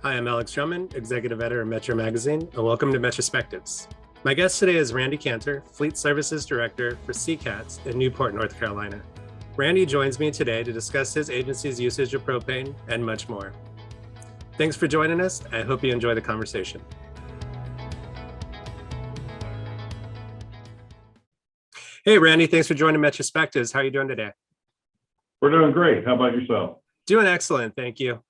Hi, I'm Alex Drummond, Executive Editor of Metro Magazine, and welcome to METROspectives. My guest today is Randy Cantor, Fleet Services Director for CCATS in Newport, North Carolina. Randy joins me today to discuss his agency's usage of propane and much more. Thanks for joining us. I hope you enjoy the conversation. Hey, Randy, thanks for joining METROspectives. How are you doing today? We're doing great. How about yourself? Doing excellent, thank you.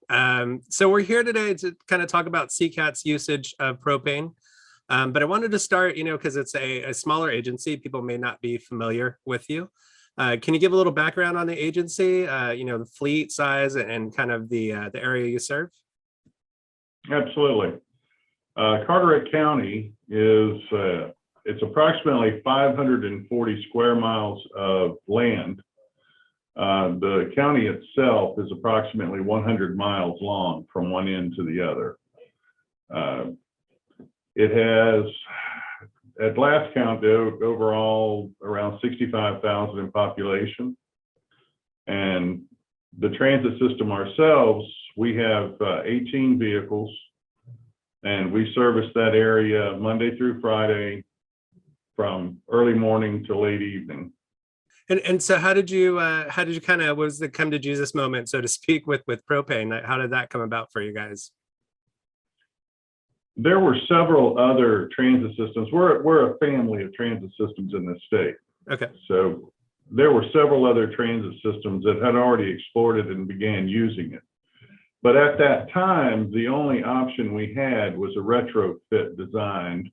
So we're here today to kind of talk about CCATS usage of propane. But I wanted to start, because it's a smaller agency, people may not be familiar with you. Can you give a little background on the agency, the fleet size and kind of the area you serve? Absolutely. Carteret County is, it's approximately 540 square miles of land. The county itself is approximately 100 miles long from one end to the other. It has, at last count, overall around 65,000 in population. And the transit system ourselves, we have 18 vehicles, and we service that area Monday through Friday from early morning to late evening. And so how did you kind of, what was the come to Jesus moment, so to speak, with propane? How did that come about for you guys? There were several other transit systems. We're a family of transit systems in this state. Okay. So there were several other transit systems that had already explored it and began using it. But at that time, the only option we had was a retrofit design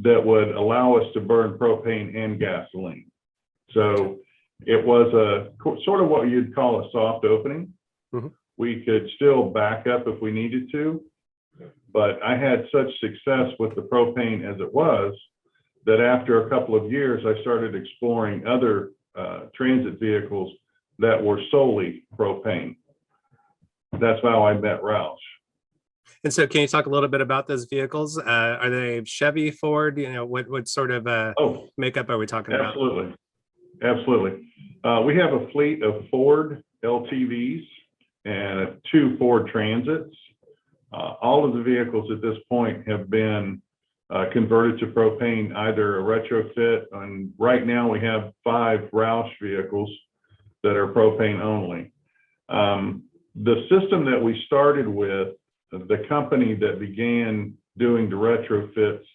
that would allow us to burn propane and gasoline. So it was a sort of what you'd call a soft opening. Mm-hmm. We could still back up if we needed to, but I had such success with the propane as it was that after a couple of years, I started exploring other transit vehicles that were solely propane. That's how I met ROUSH. And so can you talk a little bit about those vehicles? Are they Chevy, Ford? What sort of makeup are we talking about? Absolutely. We have a fleet of Ford LTVs and 2 Ford Transits. All of the vehicles at this point have been converted to propane, either a retrofit, and right now we have 5 ROUSH vehicles that are propane only. The system that we started with, the company that began doing the retrofits,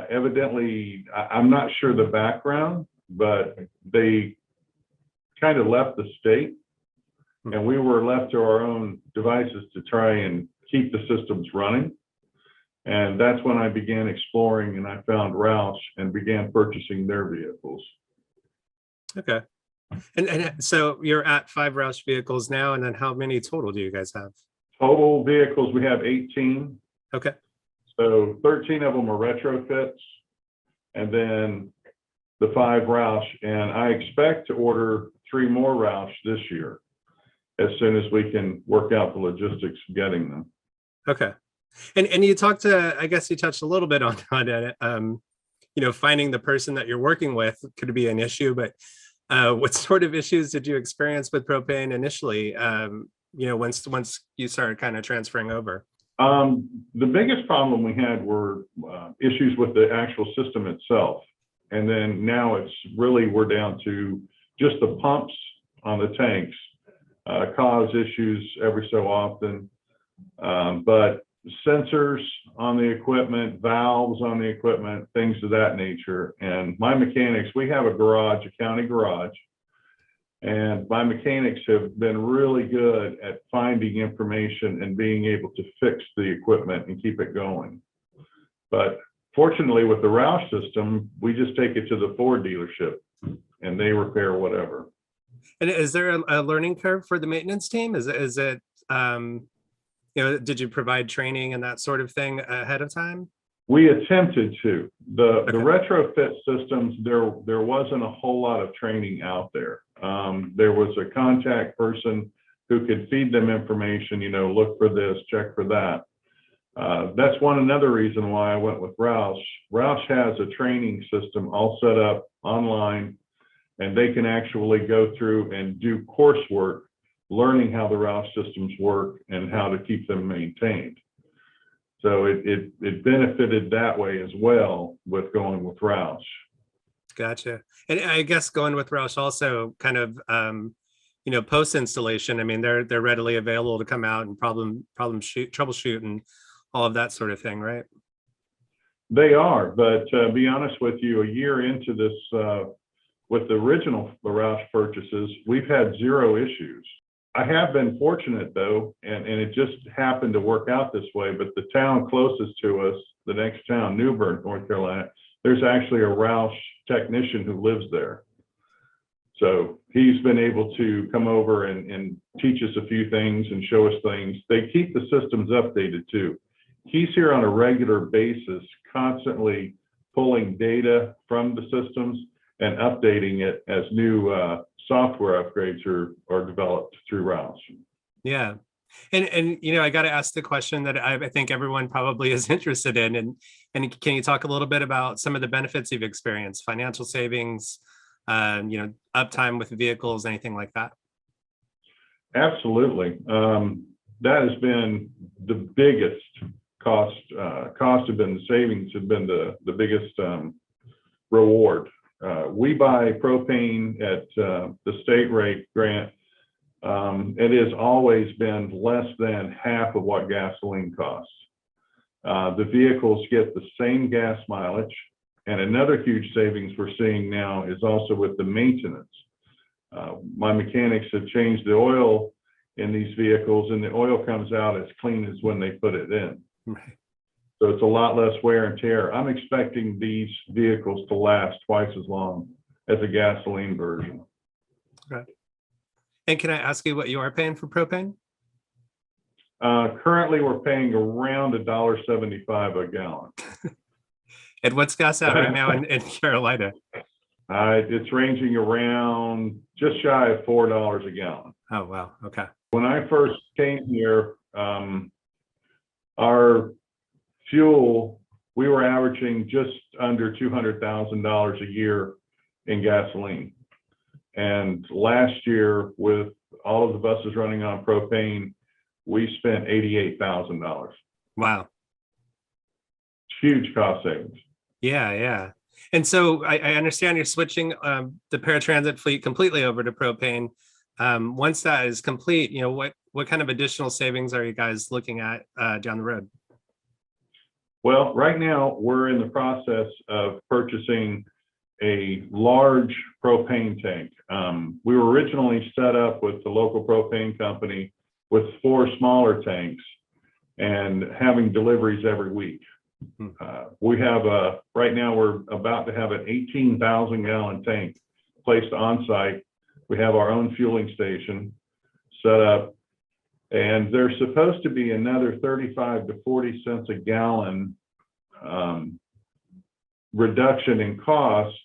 evidently, I'm not sure the background, but they kind of left the state and we were left to our own devices to try and keep the systems running. And that's when I began exploring and I found ROUSH and began purchasing their vehicles. Okay. And so you're at 5 ROUSH vehicles now, and then how many total do you guys have? Total vehicles, we have 18. Okay. So 13 of them are retrofits, and then the 5 ROUSH. And I expect to order 3 more ROUSH this year, as soon as we can work out the logistics of getting them. Okay. And you talked to, I guess you touched a little bit on it. Finding the person that you're working with could be an issue, but what sort of issues did you experience with propane initially? Once you started kind of transferring over? The biggest problem we had were issues with the actual system itself. And then now we're down to just the pumps on the tanks cause issues every so often. But sensors on the equipment, valves on the equipment, things of that nature. And my mechanics, we have a county garage. And my mechanics have been really good at finding information and being able to fix the equipment and keep it going. But fortunately, with the ROUSH system, we just take it to the Ford dealership and they repair whatever. And is there a learning curve for the maintenance team? Is it did you provide training and that sort of thing ahead of time? We attempted to. The retrofit systems, there wasn't a whole lot of training out there. There was a contact person who could feed them information, look for this, check for that. That's another reason why I went with ROUSH. ROUSH has a training system all set up online, and they can actually go through and do coursework learning how the ROUSH systems work and how to keep them maintained. So it benefited that way as well with going with ROUSH. Gotcha. And I guess going with ROUSH also kind of, post installation. I mean, they're readily available to come out and troubleshoot and all of that sort of thing, right? They are, but be honest with you, a year into this, with the original ROUSH purchases, we've had 0 issues. I have been fortunate though, and it just happened to work out this way, but the town closest to us, the next town, Newport, North Carolina, there's actually a ROUSH technician who lives there. So he's been able to come over and teach us a few things and show us things. They keep the systems updated too. He's here on a regular basis, constantly pulling data from the systems and updating it as new software upgrades are developed through ROUSH. Yeah. And I got to ask the question that I think everyone probably is interested in. And can you talk a little bit about some of the benefits you've experienced, financial savings, uptime with vehicles, anything like that? Absolutely. That has been the biggest cost have been the savings have been the biggest reward. We buy propane at the state rate grant. It has always been less than half of what gasoline costs. The vehicles get the same gas mileage. And another huge savings we're seeing now is also with the maintenance. My mechanics have changed the oil in these vehicles, and the oil comes out as clean as when they put it in. Right. So it's a lot less wear and tear. I'm expecting these vehicles to last twice as long as a gasoline version. Right. And can I ask you what you are paying for propane? Currently, we're paying around $1.75 a gallon. And what's gas at right now in Carolina? It's ranging around just shy of $4 a gallon. Oh, wow. Okay. When I first came here, our fuel, we were averaging just under $200,000 a year in gasoline. And last year, with all of the buses running on propane, we spent $88,000. Wow. Huge cost savings. Yeah. And so I understand you're switching the paratransit fleet completely over to propane. Once that is complete, what kind of additional savings are you guys looking at down the road? Well, right now we're in the process of purchasing a large propane tank. We were originally set up with the local propane company with 4 smaller tanks and having deliveries every week. We have right now we're about to have an 18,000 gallon tank placed on site. We have our own fueling station set up, and there's supposed to be another 35 to 40 cents a gallon reduction in cost,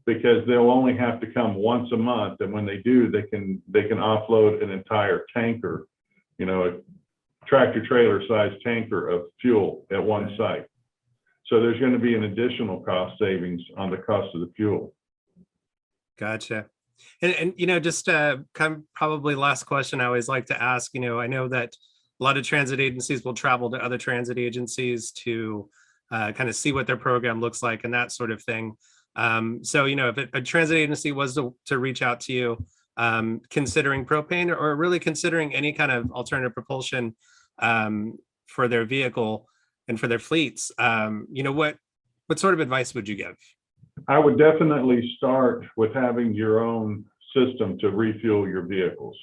because they'll only have to come once a month, and when they do, they can offload an entire tanker, a tractor trailer sized tanker of fuel at one site. So there's going to be an additional cost savings on the cost of the fuel. Gotcha. And just kind of probably last question I always like to ask, I know that a lot of transit agencies will travel to other transit agencies to kind of see what their program looks like and that sort of thing. So, if a transit agency was to reach out to you, considering propane or really considering any kind of alternative propulsion for their vehicle and for their fleets, what sort of advice would you give? I would definitely start with having your own system to refuel your vehicles.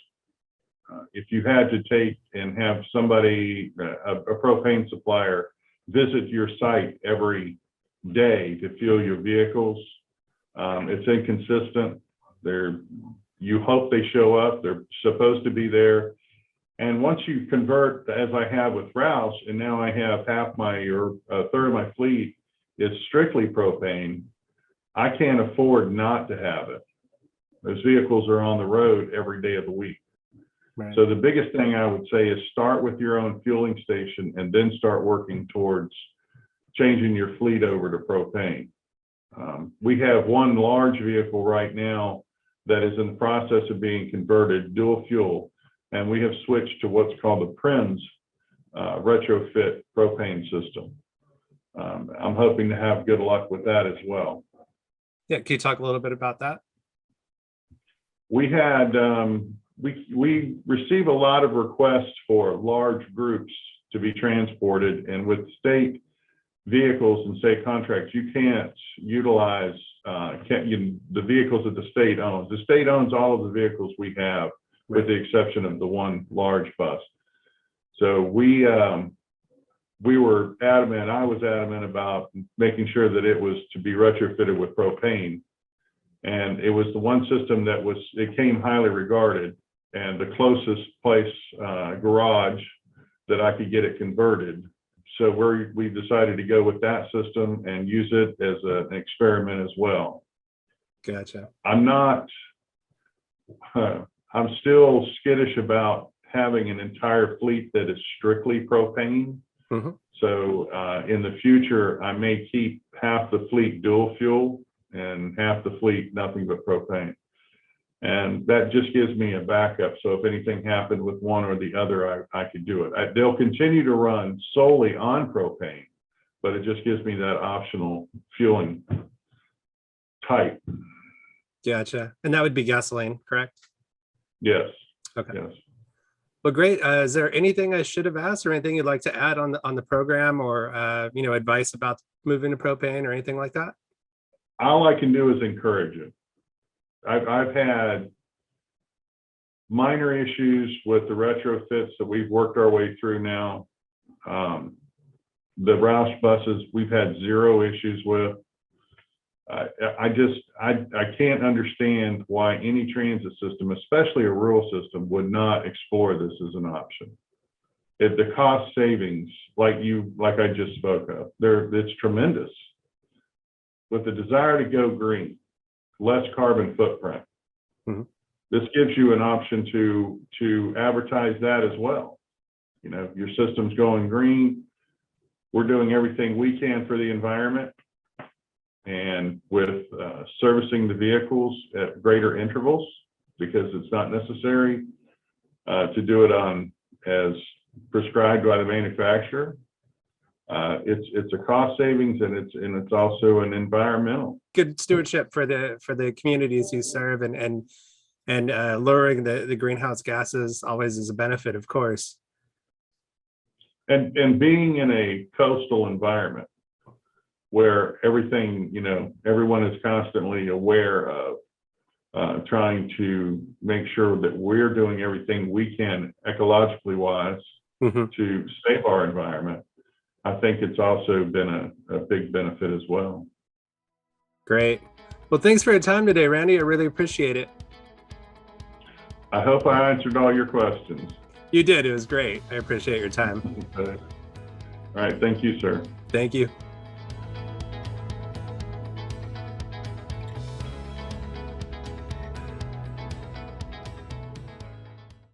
If you had to take and have somebody, a propane supplier, visit your site every day to fuel your vehicles, it's inconsistent. You hope they show up, they're supposed to be there. And once you convert, as I have with ROUSH, and now I have a third of my fleet is strictly propane, I can't afford not to have it. Those vehicles are on the road every day of the week. Right. So the biggest thing I would say is start with your own fueling station and then start working towards changing your fleet over to propane. We have one large vehicle right now that is in the process of being converted dual fuel, and we have switched to what's called the PRIMS retrofit propane system. I'm hoping to have good luck with that as well. Yeah, can you talk a little bit about that? We had we receive a lot of requests for large groups to be transported, and with state vehicles and state contracts, you can't utilize the vehicles that the state owns. The state owns all of the vehicles we have, with the exception of the one large bus. So we were adamant, I was adamant about making sure that it was to be retrofitted with propane. And it was the one system that it came highly regarded, and the closest place, garage, that I could get it converted. So we decided to go with that system and use it as an experiment as well. Gotcha. I'm still skittish about having an entire fleet that is strictly propane. Mm-hmm. So in the future, I may keep half the fleet dual fuel and half the fleet nothing but propane. And that just gives me a backup. So if anything happened with one or the other, I could do it. They'll continue to run solely on propane, but it just gives me that optional fueling type. Gotcha. And that would be gasoline, correct? Yes. Okay. Yes. Well, great. Is there anything I should have asked, or anything you'd like to add on the program, or advice about moving to propane or anything like that? All I can do is encourage it. I've had minor issues with the retrofits that we've worked our way through now. The ROUSH buses we've had zero issues with. I can't understand why any transit system, especially a rural system, would not explore this as an option. The cost savings, like I just spoke of, it's tremendous. With the desire to go green, less carbon footprint. Mm-hmm. This gives you an option to advertise that as well. Your system's going green. We're doing everything we can for the environment, and with servicing the vehicles at greater intervals, because it's not necessary to do it on as prescribed by the manufacturer. It's a cost savings, and it's also an environmental good stewardship for the communities you serve, and lowering the greenhouse gases always is a benefit, of course. And being in a coastal environment where everything, everyone is constantly aware of trying to make sure that we're doing everything we can ecologically wise mm-hmm. to save our environment. I think it's also been a big benefit as well. Great. Well, thanks for your time today, Randy. I really appreciate it. I hope I answered all your questions. You did. It was great. I appreciate your time. Okay. All right. Thank you, sir. Thank you.